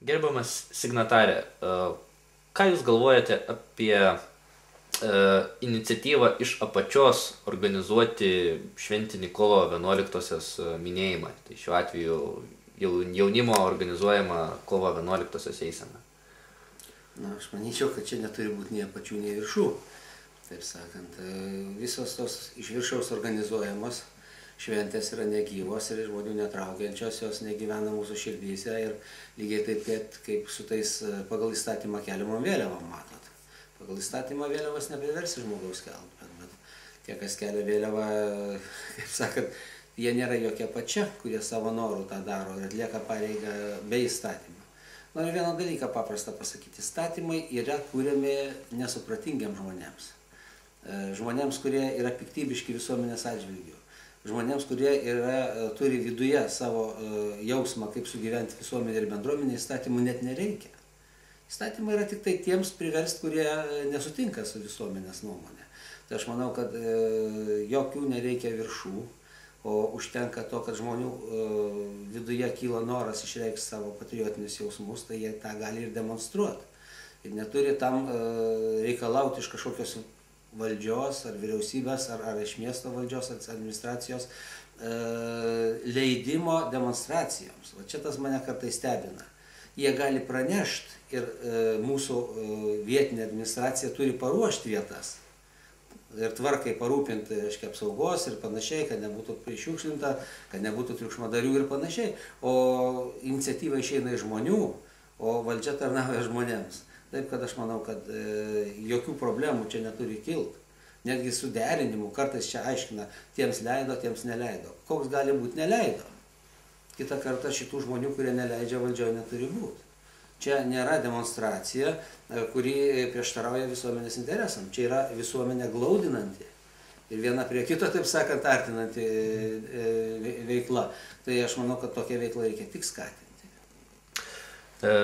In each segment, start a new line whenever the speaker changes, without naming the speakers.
Gerbiamas signatarė, ką Jūs galvojate apie iniciatyvą iš apačios organizuoti šventinį kovo 11-osios minėjimą? Tai šiuo atveju jaunimo organizuojama kovo 11-osios eisena.
Na, aš manyčiau, kad čia neturi būti nei apačių, nei viršų. Taip sakant, visos tos iš viršaus organizuojamos šventės yra negyvos ir žmonių netraukiančios, jos negyvena mūsų širdyse ir lygiai taip kaip su tais pagal įstatymą keliamom vėliavom, matot. Pagal įstatymą vėliavas nepriversi žmogaus kelt, bet tie, kas kelia vėliavą, kaip sakant, jie nėra jokia pačia, kurie savo norų tą daro ir atlieka pareigą be įstatymą. Noriu vieną dalyką paprastą pasakyti. Įstatymai yra kūriami nesupratingiam žmonėms. Žmonėms, kurie yra piktybiški visuomenės atžvilgių. Žmonėms, kurie turi viduje savo jausmą, kaip sugyventi visuomenė ir bendruomenė, įstatymų net nereikia. Įstatymai yra tik tai tiems priversti, kurie nesutinka su visuomenės nuomonė. Tai aš manau, kad jokių nereikia viršų, o užtenka to, kad žmonių viduje kyla noras išreikšti savo patriotinius jausmus, tai jie tą gali ir demonstruoti. Ir neturi tam reikalauti iš kažkokios valdžios, ar vyriausybės, ar iš miesto valdžios, ar administracijos leidimo demonstracijoms. O čia tas mane kartais stebina. Jie gali pranešti ir mūsų vietinė administracija turi paruošti vietas ir tvarkai parūpinti, reiškia, apsaugos ir panašiai, kad nebūtų prišiukšlinta, kad nebūtų triukšmadarių ir panašiai. O iniciatyva išeina iš žmonių, o valdžia tarnauja žmonėms. Taip, kad aš manau, kad jokių problemų čia neturi kilti. Netgi su derinimu kartais čia aiškina, tiems leido, tiems neleido. Koks gali būti neleido? Kita kartą šitų žmonių, kurie neleidžia, valdžioje neturi būti. Čia nėra demonstracija, kuri prieštarauja visuomenės interesam. Čia yra visuomenė glaudinanti ir viena prie kito, taip sakant, artinanti veikla. Tai aš manau, kad tokią veiklą reikia tik skatinti.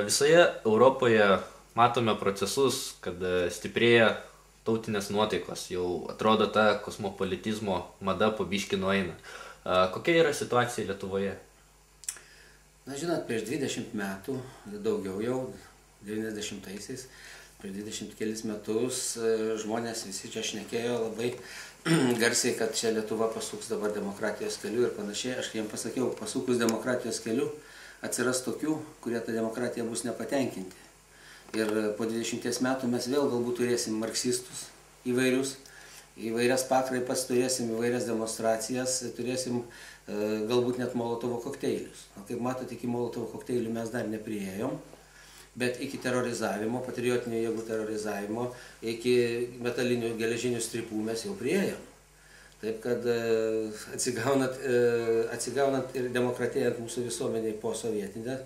Visoje Europoje matome procesus, kad stiprėja tautinės nuotaikos. Jau atrodo, ta kosmopolitizmo mada po biškį nueina. Kokia yra situacija Lietuvoje?
Na, žinot, prieš 20 metų, daugiau jau, 90-aisiais, prieš 20 kelis metus žmonės visi čia šnekėjo labai garsiai, kad čia Lietuva pasuks dabar demokratijos keliu ir panašiai. Aš jiems pasakiau, pasukus demokratijos keliu atsiras tokių, kurie tą demokratiją bus nepatenkinti. Ir po 20 metų mes vėl galbūt turėsim marksistus įvairias pakraipas, turėsim įvairias demonstracijas, turėsim galbūt net molotovo kokteilius. O kaip matote, iki molotovo kokteilių mes dar nepriėjom, bet iki terorizavimo, patriotinių jėgų terorizavimo, iki metalinių geležinių strypų mes jau priėjom. Taip kad atsigaunant ir demokratėjant mūsų visuomeniai po sovietinę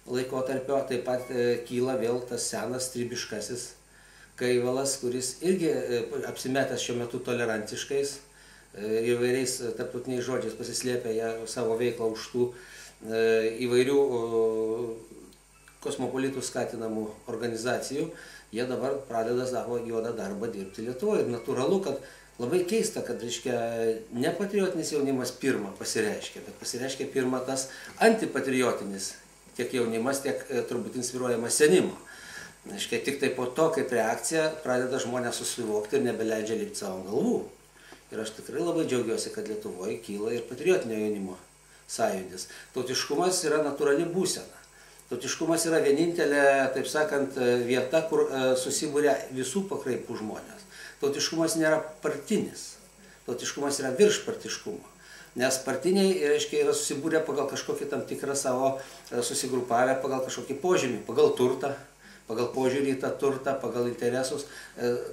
laikotarpio, taip pat kyla vėl tas senas strybiškasis kaivalas, kuris irgi apsimetęs šiuo metu tolerantiškais įvairiais tarptautiniais žodžiais pasislėpę savo veiklą už tų įvairių kosmopolitų skatinamų organizacijų, jie dabar pradeda savo juodą darbą dirbti Lietuvoje. Ir natūralu, kad labai keista, kad, reiškia, ne patriotinis jaunimas pirmą pasireiškia, bet pasireiškia pirmą tas antipatriotinis tiek jaunimas, tiek turbūt inspiruojamas senimo. Reiškia, tik tai po to, kaip reakcija, pradeda žmonės susivokti ir nebeleidžia lipti savo galvų. Ir aš tikrai labai džiaugiuosi, kad Lietuvoje kyla ir patriotinio jaunimo sąjūdis. Tautiškumas yra natūrali būsena. Tautiškumas yra vienintelė, taip sakant, vieta, kur susibūrė visų pakraipų žmonės. Tautiškumas nėra partinis. Tautiškumas yra virš partiškumo. Nes partiniai, reiškia, yra susibūrę pagal kažkokį tam tikrą savo susigrupavę, pagal kažkokį požymį, pagal turtą, pagal požiūrį į tą turtą, pagal interesus.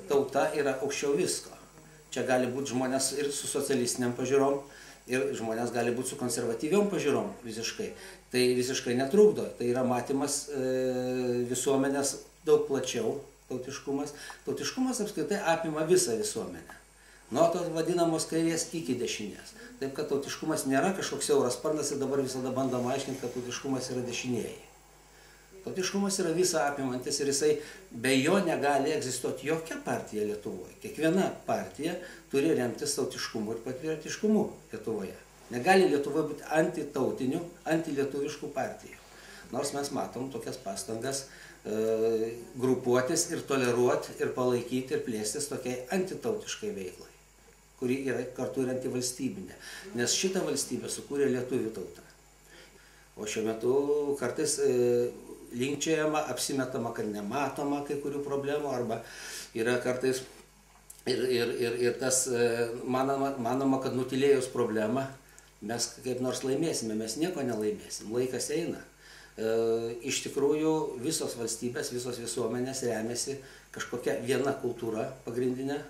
Tauta yra aukščiau visko. Čia gali būti žmonės ir su socialistiniam pažiūrom, ir žmonės gali būti su konservatyviom pažiūrom visiškai. Tai visiškai netrukdo. Tai yra matymas visuomenės daug plačiau, tautiškumas. Tautiškumas apskritai apima visą visuomenę. Nuo tos vadinamos kairės iki dešinės. Taip, kad tautiškumas nėra kažkoks siauras sparnas ir dabar visada bandoma aiškinti, kad tautiškumas yra dešinieji. Tautiškumas yra visą apimantis ir jisai be jo negali egzistuoti jokia partija Lietuvoje. Kiekviena partija turi remtis tautiškumu ir patriotiškumu Lietuvoje. Negali Lietuvoje būti antitautinių, antilietuviškų partijų. nors mes matom tokias pastangas grupuotis ir toleruoti ir palaikyti ir plėstis tokiai antitautiškai veiklai, kuri yra kartu ir antivalstybinė, nes šitą valstybę sukūrė lietuvių tauta. O šiuo metu kartais linkčiojama, apsimetama, kad nematoma kai kurių problemų, arba yra kartais ir tas manoma, kad nutilėjus problemą mes kaip nors laimėsime, mes nieko nelaimėsim, laikas eina. Iš tikrųjų visos valstybės, visos visuomenės remiasi kažkokia viena kultūra pagrindinė,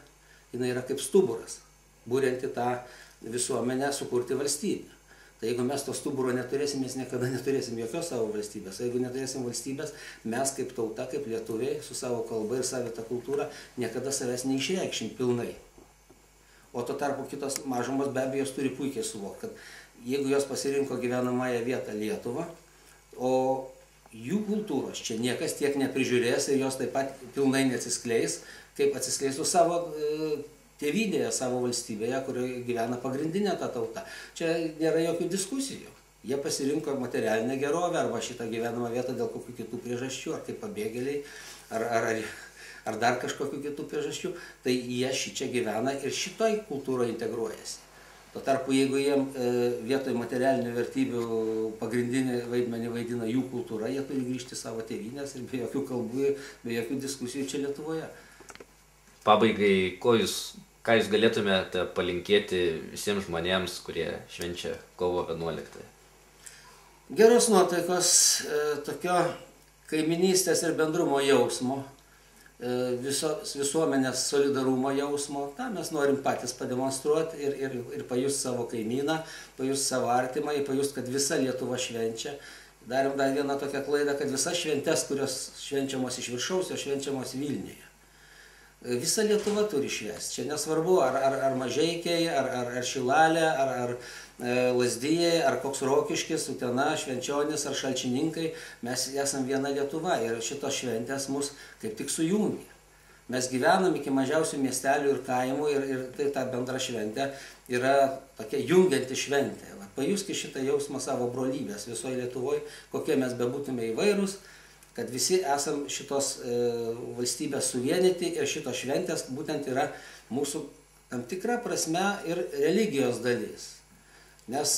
jinai yra kaip stuburas, būrianti tą visuomenę sukurti valstybę. Tai jeigu mes to stuburo neturėsim, mes niekada neturėsim jokios savo valstybės. Jeigu neturėsim valstybės, mes kaip tauta, kaip lietuviai, su savo kalba ir savita kultūra, niekada savęs neišreikšim pilnai. O tuo tarpu kitos mažumos be abejo turi puikiai suvokti, kad jeigu jos pasirinko gyvenamąją vietą Lietuvą, o jų kultūros čia niekas tiek neprižiūrės ir jos taip pat pilnai neatsiskleis, kaip atsiskleistų savo tėvynėje, savo valstybėje, kurioje gyvena pagrindinė ta tauta. Čia nėra jokių diskusijų. Jie pasirinko materialinę gerovę arba šitą gyvenamą vietą dėl kokių kitų priežasčių, ar kaip pabėgėliai, ar dar kažkokių kitų priežasčių, tai jie šičia gyvena ir šitoj kultūroje integruojasi. Tuo tarpu, jeigu jiem vietoj materialinių vertybių pagrindinį vaidmenį vaidina jų kultūra, jie turi grįžti savo tėvynės ir be jokių kalbų, be jokių diskusijų čia Lietuvoje.
Pabaigai, ką jūs galėtumėte palinkėti visiems žmonėms, kurie švenčia kovo 11?
Geros nuotaikos, tokio kaiminystės ir bendrumo jausmo, visuomenės solidarumo jausmo. Ta mes norim patys pademonstruoti ir pajusti savo kaimyną, pajusti savo artimą, pajusti, kad visa Lietuva švenčia. Darėm dar vieną tokią klaidą, kad visas šventes, kurios švenčiamos iš viršaus, jos švenčiamos Vilniuje. Visa Lietuva turi švęsti. Čia nesvarbu, ar Mažeikiai, ar Šilalė, ar Lazdijai, ar koks Rokiškis, Utena, Švenčionis, ar Šalčininkai. Mes esam viena Lietuva ir šitos šventės mus kaip tik sujungia. Mes gyvenam iki mažiausių miestelių ir kaimų ir tai ta bendra šventė yra tokia jungianti šventė. Pajuskite šitą jausmą savo brolybės visoje Lietuvoje, kokie mes bebūtume įvairūs, kad visi esam šitos valstybės suvienyti ir šitos šventės būtent yra mūsų tam tikra prasme ir religijos dalis. Nes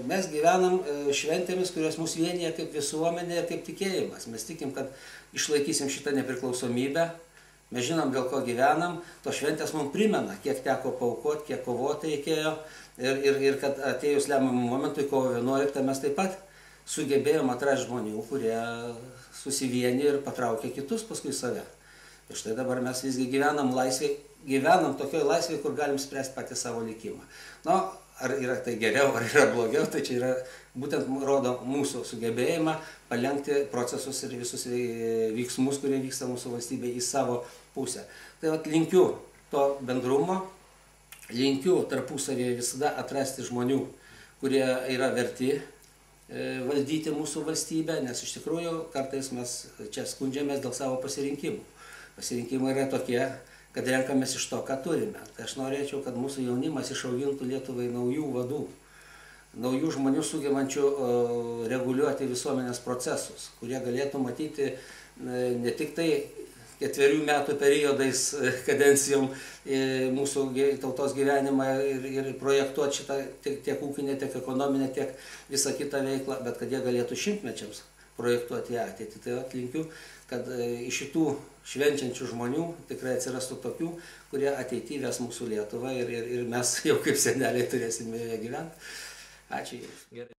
mes gyvenam šventėmis, kurios mus vienyje kaip visuomenė ir kaip tikėjimas. Mes tikim, kad išlaikysim šitą nepriklausomybę, mes žinom, dėl ko gyvenam, to šventės mums primena, kiek teko paaukoti, kiek kovoti reikėjo ir kad atėjus lemiamam momentui kovo 11 mes taip pat sugebėjom atrasti žmonių, kurie susivienė ir patraukė kitus paskui save. Ir štai dabar mes visgi gyvenam tokioj laisvėje, kur galim spręsti patį savo likimą. Nu, ar yra tai geriau, ar yra blogiau, tai čia yra būtent rodo mūsų sugebėjimą palenkti procesus ir visus veiksmus, kurie vyksta mūsų valstybėje į savo pusę. Tai vat linkiu to bendrumo, linkiu tarpusavėje visada atrasti žmonių, kurie yra verti valdyti mūsų valstybę, nes iš tikrųjų kartais mes čia skundžiamės dėl savo pasirinkimų. Pasirinkimai yra tokie, kad renkamės iš to, ką turime. Tai aš norėčiau, kad mūsų jaunimas išaugintų Lietuvai naujų vadų, naujų žmonių sugebančių reguliuoti visuomenės procesus, kurie galėtų matyti ne tik tai 4 metų periodais, kadencijom mūsų tautos gyvenimą ir projektuoti šitą tiek ūkinę, tiek ekonominę, tiek visą kitą veiklą, bet kad jie galėtų šimtmečiams projektuoti į ateitį. Tai linkiu, kad iš šitų švenčiančių žmonių tikrai atsirastų tokių, kurie ateityje ves mūsų Lietuvą ir mes jau kaip seneliai turėsime joje gyventi. Ačiū Jums.